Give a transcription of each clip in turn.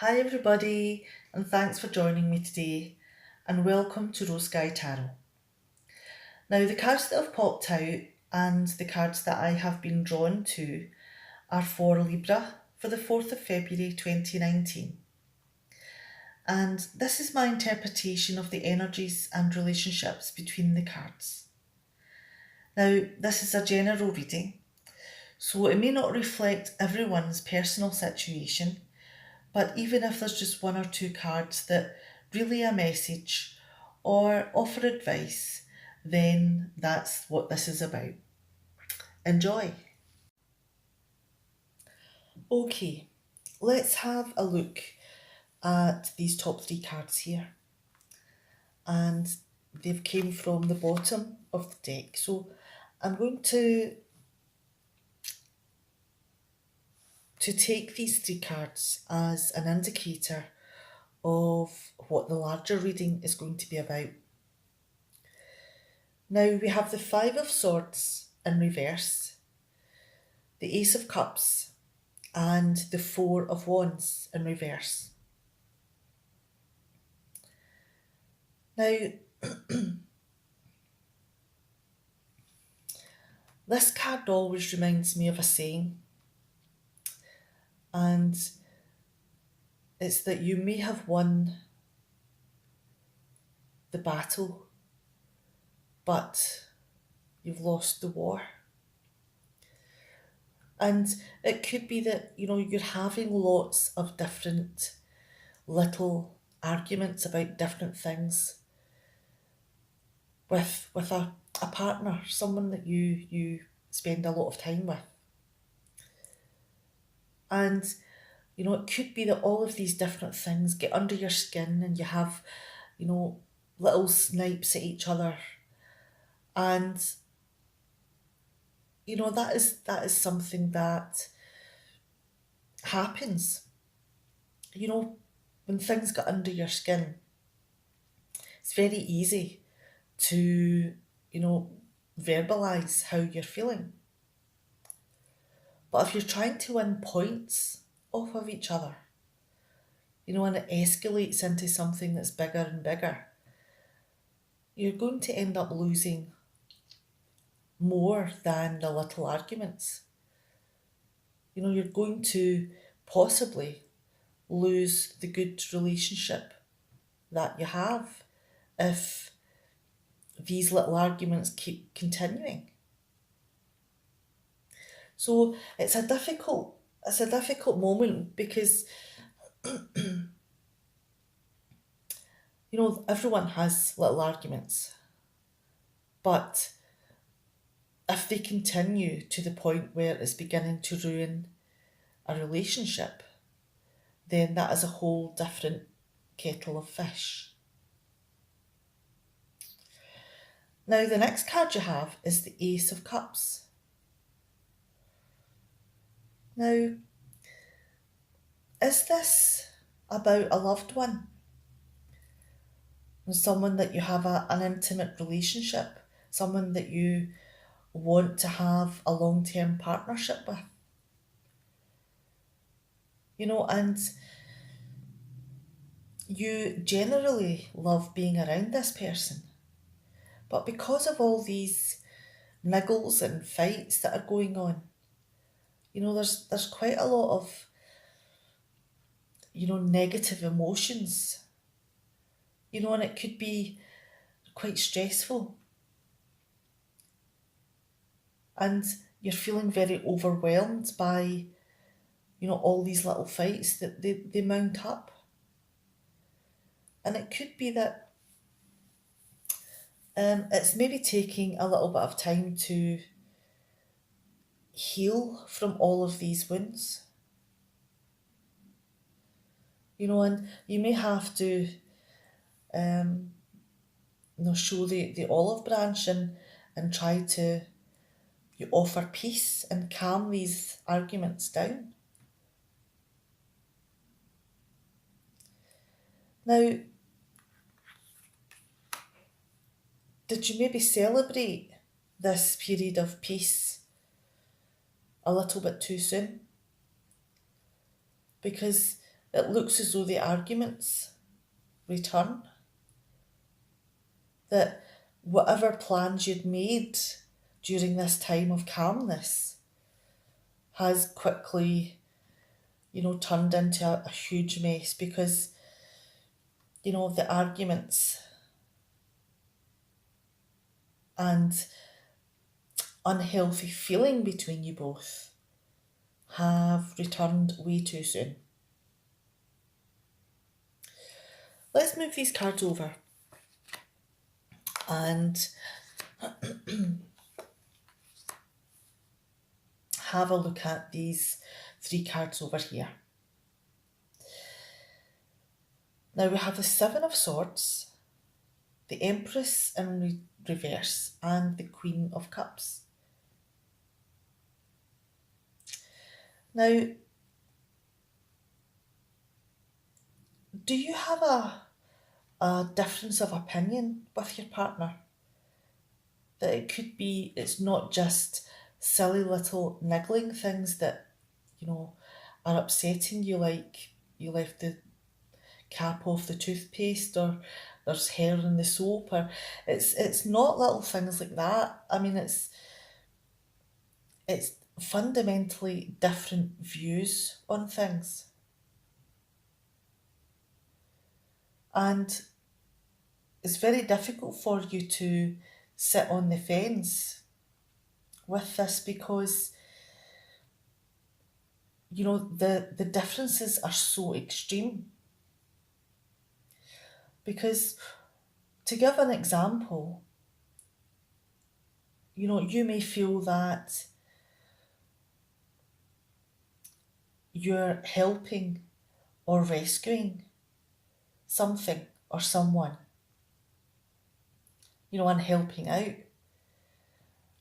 Hi, everybody, and thanks for joining me today, and welcome to Rose Sky Tarot. Now, the cards that have popped out and the cards that I have been drawn to are for Libra for the 4th of February 2019. And this is my interpretation of the energies and relationships between the cards. Now, this is a general reading, so it may not reflect everyone's personal situation. But even if there's just one or two cards that relay a message or offer advice, then that's what this is about. Enjoy. Okay, let's have a look at these top three cards here. And they've came from the bottom of the deck. So I'm going to take these three cards as an indicator of what the larger reading is going to be about. Now we have the Five of Swords in reverse, the Ace of Cups, and the Four of Wands in reverse. Now, this card always reminds me of a saying, and it's that you may have won the battle, but you've lost the war. And it could be that, you're having lots of different little arguments about different things with a partner, someone that you spend a lot of time with. And, it could be that all of these different things get under your skin and you have, little snipes at each other. And, that is something that happens. When things get under your skin, it's very easy to, verbalize how you're feeling. But if you're trying to win points off of each other, and it escalates into something that's bigger and bigger, you're going to end up losing more than the little arguments. You're going to possibly lose the good relationship that you have if these little arguments keep continuing. So it's a difficult moment because everyone has little arguments, but if they continue to the point where it's beginning to ruin a relationship, then that is a whole different kettle of fish. Now, the next card you have is the Ace of Cups. Now, is this about a loved one? Someone that you have an intimate relationship, someone that you want to have a long-term partnership with? And you generally love being around this person. But because of all these niggles and fights that are going on, there's quite a lot of, negative emotions, and it could be quite stressful. And you're feeling very overwhelmed by, all these little fights that they mount up. And it could be that it's maybe taking a little bit of time to heal from all of these wounds. And you may have to, show the olive branch and try to offer peace and calm these arguments down. Now, did you maybe celebrate this period of peace a little bit too soon? Because it looks as though the arguments return, that whatever plans you'd made during this time of calmness has quickly, turned into a huge mess because, the arguments and unhealthy feeling between you both have returned way too soon. Let's move these cards over and have a look at these 3 cards over here. Now we have the Seven of Swords, the Empress in reverse, and the Queen of Cups. Now, do you have a difference of opinion with your partner? That it could be, it's not just silly little niggling things that, are upsetting you, like you left the cap off the toothpaste, or there's hair in the soap, or it's not little things like that. I mean, it's fundamentally different views on things. And it's very difficult for you to sit on the fence with this because, the differences are so extreme. Because, to give an example, you may feel that you're helping or rescuing something or someone, and helping out.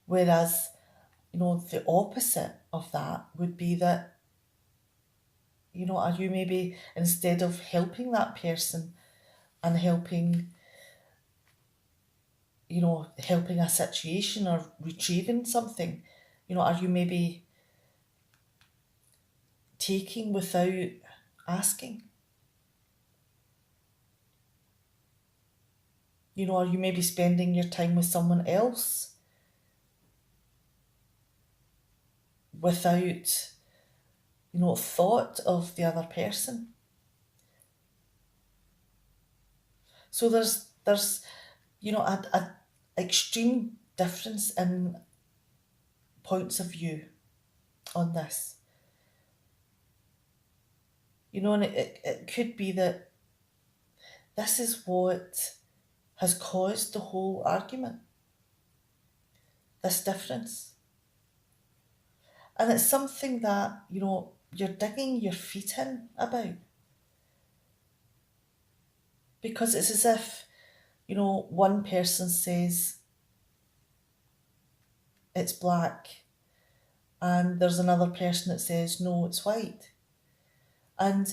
Whereas, the opposite of that would be that, are you maybe, instead of helping that person and helping a situation or retrieving something, are you maybe taking without asking? Are you maybe spending your time with someone else without, thought of the other person? So there's a extreme difference in points of view on this. And it could be that this is what has caused the whole argument, this difference. And it's something that, you're digging your feet in about. Because it's as if, one person says it's black and there's another person that says, no, it's white. And,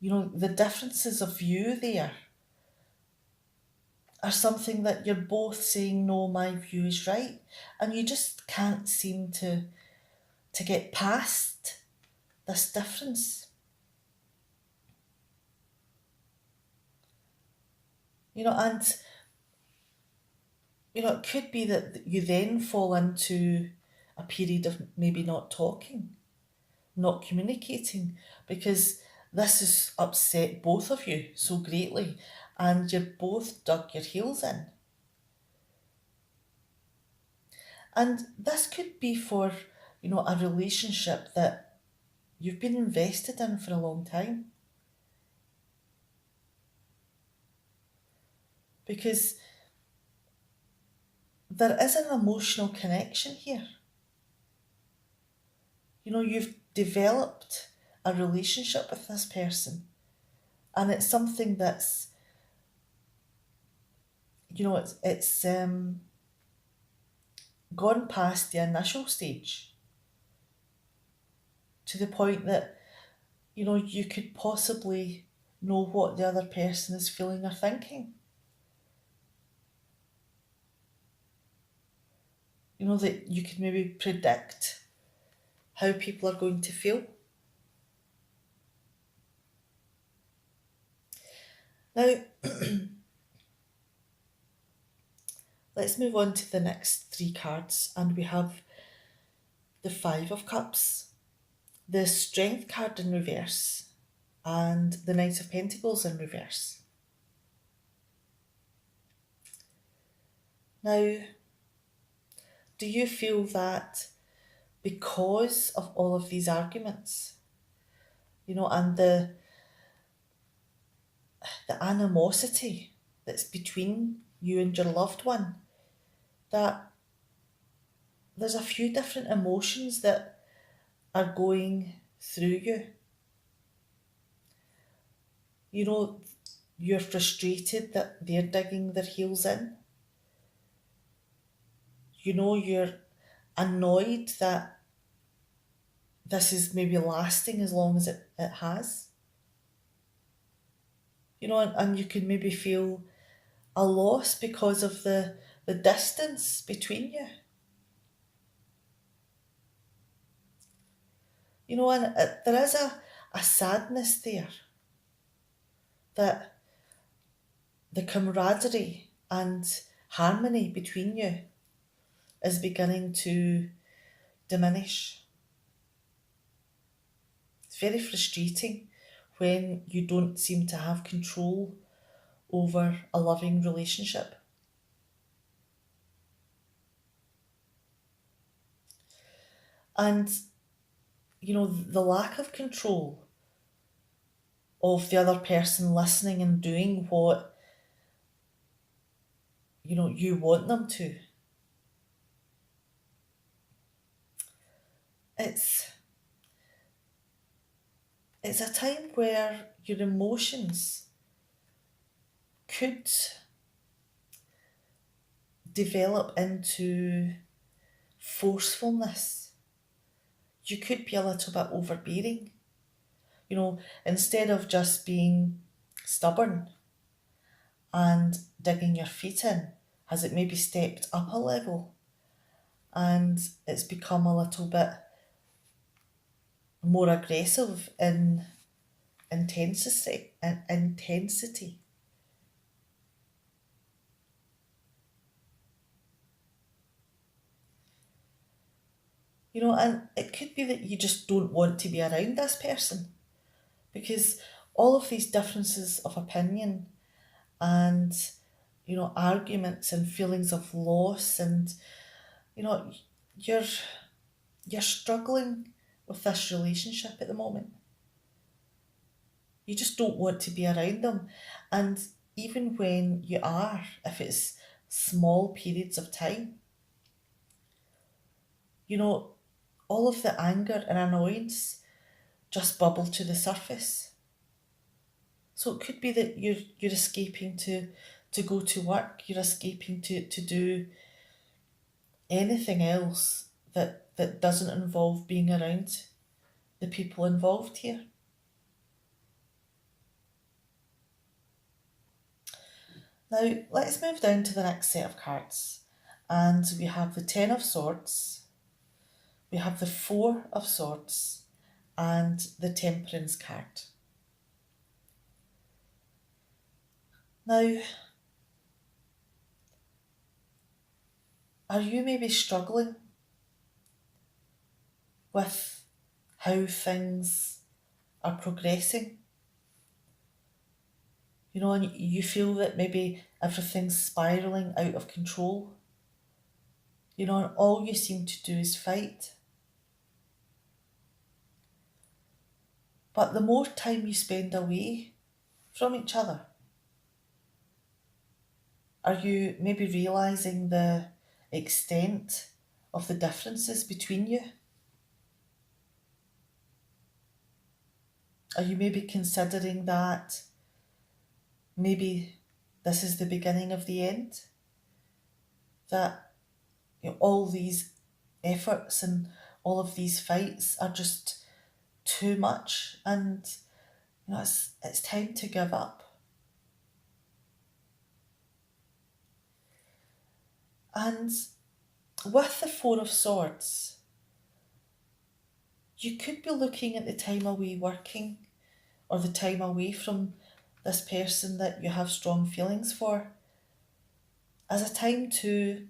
the differences of view there are something that you're both saying, no, my view is right. And you just can't seem to get past this difference. And, it could be that you then fall into a period of maybe not talking, not communicating, because this has upset both of you so greatly and you've both dug your heels in. And this could be for, a relationship that you've been invested in for a long time. Because there is an emotional connection here. You've developed a relationship with this person, and it's something that's, it's gone past the initial stage to the point that, you could possibly know what the other person is feeling or thinking. That you could maybe predict how people are going to feel. Now, let's move on to the next three cards, and we have the Five of Cups, the Strength card in reverse, and the Knight of Pentacles in reverse. Now, do you feel that because of all of these arguments, and the animosity that's between you and your loved one, that there's a few different emotions that are going through you? You're frustrated that they're digging their heels in. You're annoyed that this is maybe lasting as long as it has. And you can maybe feel a loss because of the distance between you. And there is a sadness there that the camaraderie and harmony between you is beginning to diminish. It's very frustrating when you don't seem to have control over a loving relationship. And, the lack of control of the other person listening and doing what, you want them to. It's a time where your emotions could develop into forcefulness. You could be a little bit overbearing. Instead of just being stubborn and digging your feet in, has it maybe stepped up a level and it's become a little bit more aggressive in intensity. And it could be that you just don't want to be around this person because all of these differences of opinion and, arguments and feelings of loss and, you know, you're you're struggling with this relationship at the moment. You just don't want to be around them. And even when you are, if it's small periods of time, all of the anger and annoyance just bubble to the surface. So it could be that you're escaping to go to work, you're escaping to do anything else that doesn't involve being around the people involved here. Now, let's move down to the next set of cards. And we have the Ten of Swords, we have the Four of Swords, and the Temperance card. Now, are you maybe struggling with how things are progressing? And you feel that maybe everything's spiralling out of control. And all you seem to do is fight. But the more time you spend away from each other, are you maybe realising the extent of the differences between you? Are you maybe considering that maybe this is the beginning of the end? That all these efforts and all of these fights are just too much and it's time to give up. And with the Four of Swords, you could be looking at the time away working or the time away from this person that you have strong feelings for as a time to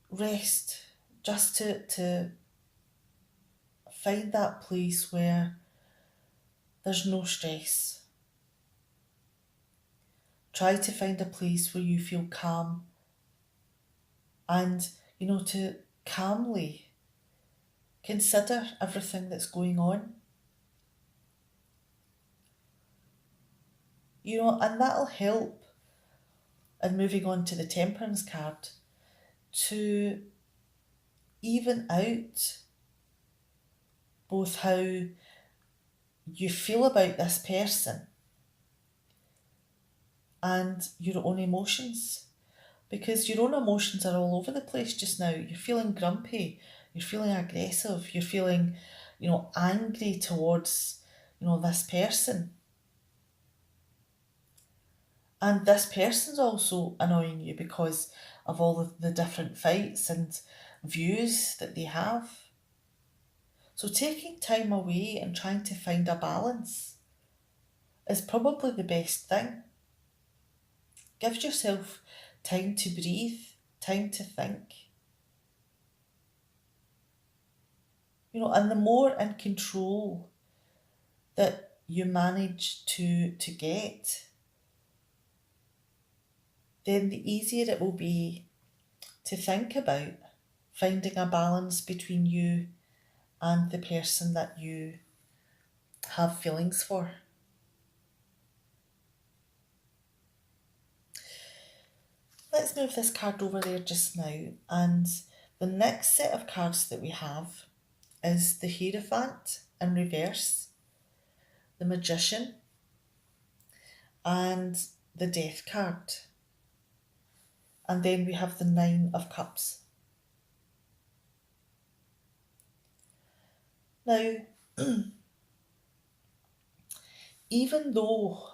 rest, just to find that place where there's no stress. Try to find a place where you feel calm and, to calmly consider everything that's going on. And that'll help in moving on to the Temperance card to even out both how you feel about this person and your own emotions. Because your own emotions are all over the place just now. You're feeling grumpy, you're feeling aggressive, you're feeling, angry towards, this person. And this person's also annoying you because of all of the different fights and views that they have. So taking time away and trying to find a balance is probably the best thing. Give yourself time to breathe, time to think. And the more in control that you manage to get, then the easier it will be to think about finding a balance between you and the person that you have feelings for. Let's move this card over there just now, and the next set of cards that we have is the Hierophant in reverse, the Magician, and the Death card. And then we have the Nine of Cups. Now, even though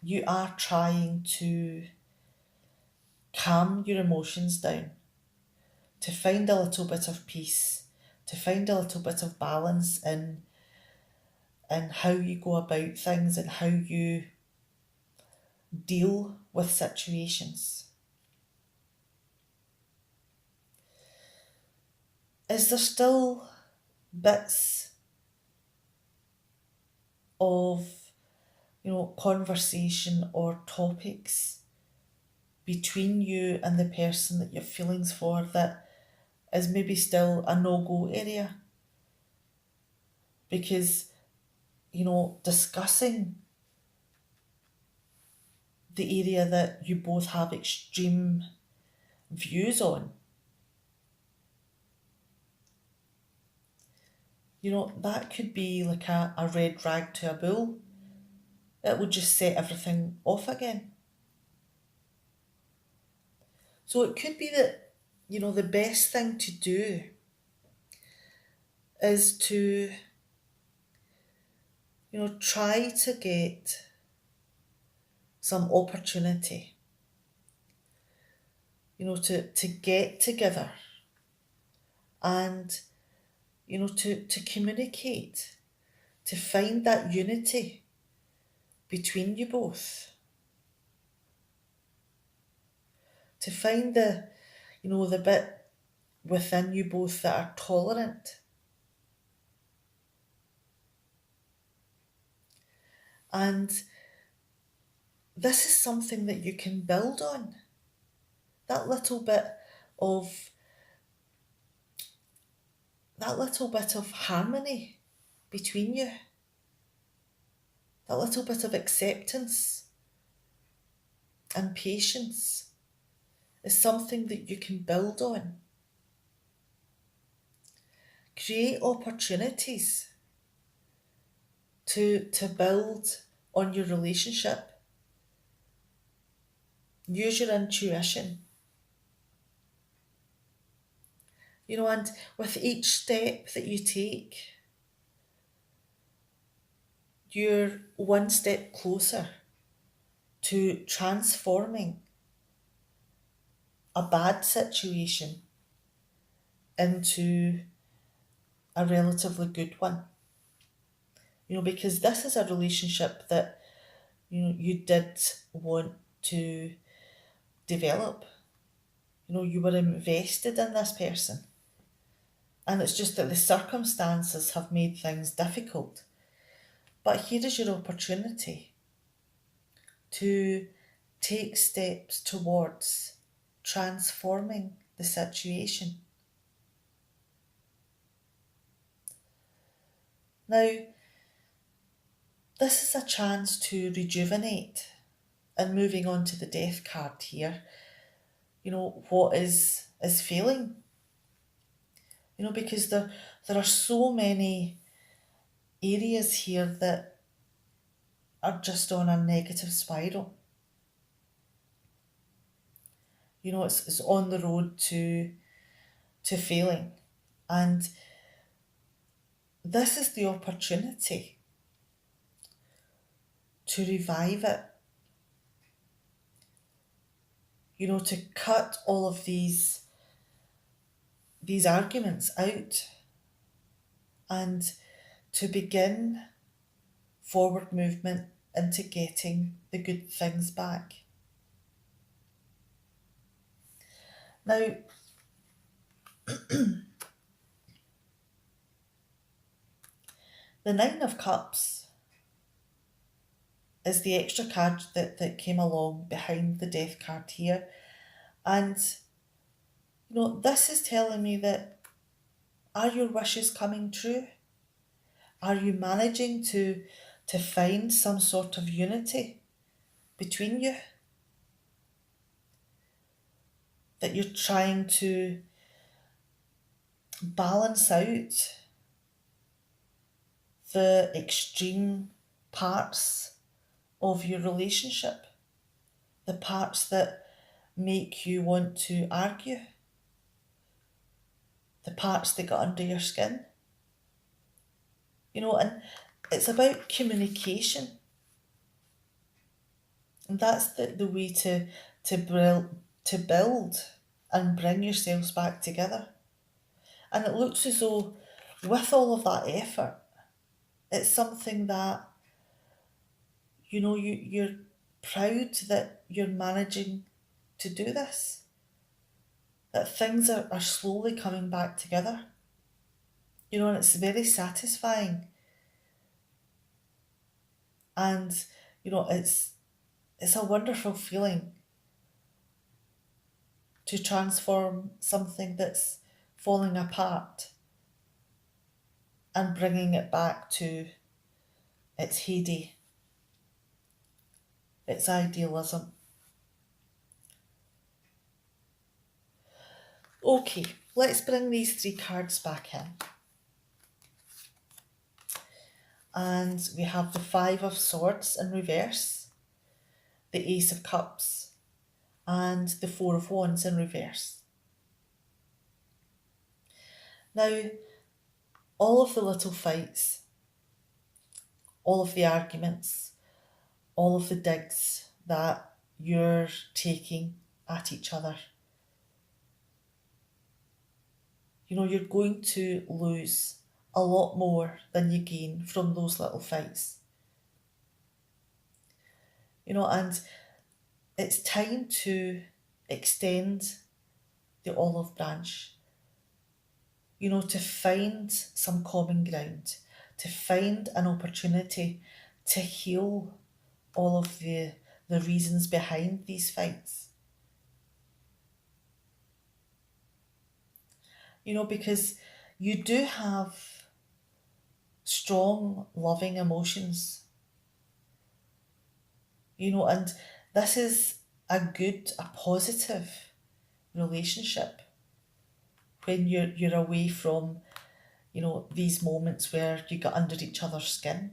you are trying to calm your emotions down, to find a little bit of peace, to find a little bit of balance in how you go about things and how you deal with situations, is there still bits of, conversation or topics between you and the person that you have feelings for that is maybe still a no-go area? Because, discussing the area that you both have extreme views on, that could be like a red rag to a bull. It would just set everything off again. So it could be that, the best thing to do is to, try to get some opportunity, to get together and, to communicate, to find that unity between you both, to find the bit within you both that are tolerant. And this is something that you can build on. That little bit of harmony between you, that little bit of acceptance and patience is something that you can build on. Create opportunities to build on your relationship. Use your intuition. And with each step that you take, you're one step closer to transforming a bad situation into a relatively good one. Because this is a relationship that You did want to develop. You were invested in this person. And it's just that the circumstances have made things difficult. But here is your opportunity to take steps towards transforming the situation. Now, this is a chance to rejuvenate. And moving on to the death card here, what is failing? Because there are so many areas here that are just on a negative spiral. It's on the road to failing. And this is the opportunity to revive it. To cut all of these arguments out and to begin forward movement into getting the good things back. Now, the Nine of Cups is the extra card that came along behind the death card here. And, this is telling me that, are your wishes coming true? Are you managing to find some sort of unity between you? That you're trying to balance out the extreme parts of your relationship, the parts that make you want to argue, the parts that got under your skin. And it's about communication. And that's the way to build and bring yourselves back together. And it looks as though with all of that effort, it's something that, you're proud that you're managing to do this. That things are slowly coming back together. And it's very satisfying. And, it's a wonderful feeling to transform something that's falling apart and bringing it back to its heyday, its idealism. Okay, let's bring these three cards back in. And we have the Five of Swords in reverse, the Ace of Cups, and the Four of Wands in reverse. Now, all of the little fights, all of the arguments, all of the digs that you're taking at each other, you're going to lose a lot more than you gain from those little fights. And it's time to extend the olive branch, to find some common ground, to find an opportunity to heal all of the reasons behind these fights. Because you do have strong, loving emotions. And this is a positive relationship when you're away from, these moments where you get under each other's skin.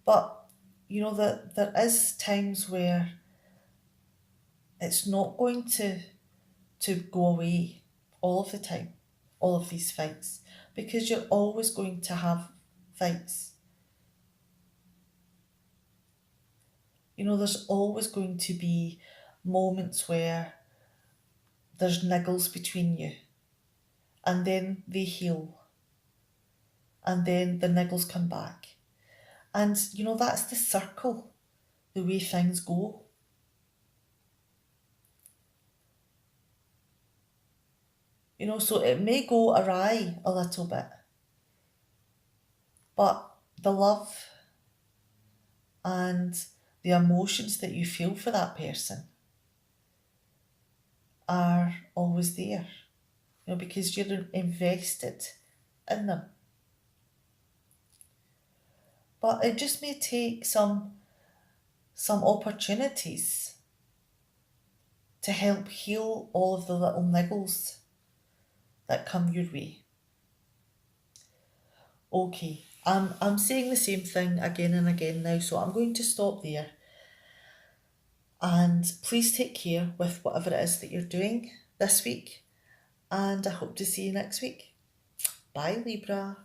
But, that there is times where it's not going to go away all of the time, all of these fights, because you're always going to have fights. There's always going to be moments where there's niggles between you, and then they heal, and then the niggles come back. And that's the circle, the way things go. So it may go awry a little bit, but the love and the emotions that you feel for that person are always there, because you're invested in them. But it just may take some opportunities to help heal all of the little niggles that come your way. Okay, I'm saying the same thing again and again now, so I'm going to stop there. And please take care with whatever it is that you're doing this week. And I hope to see you next week. Bye, Libra.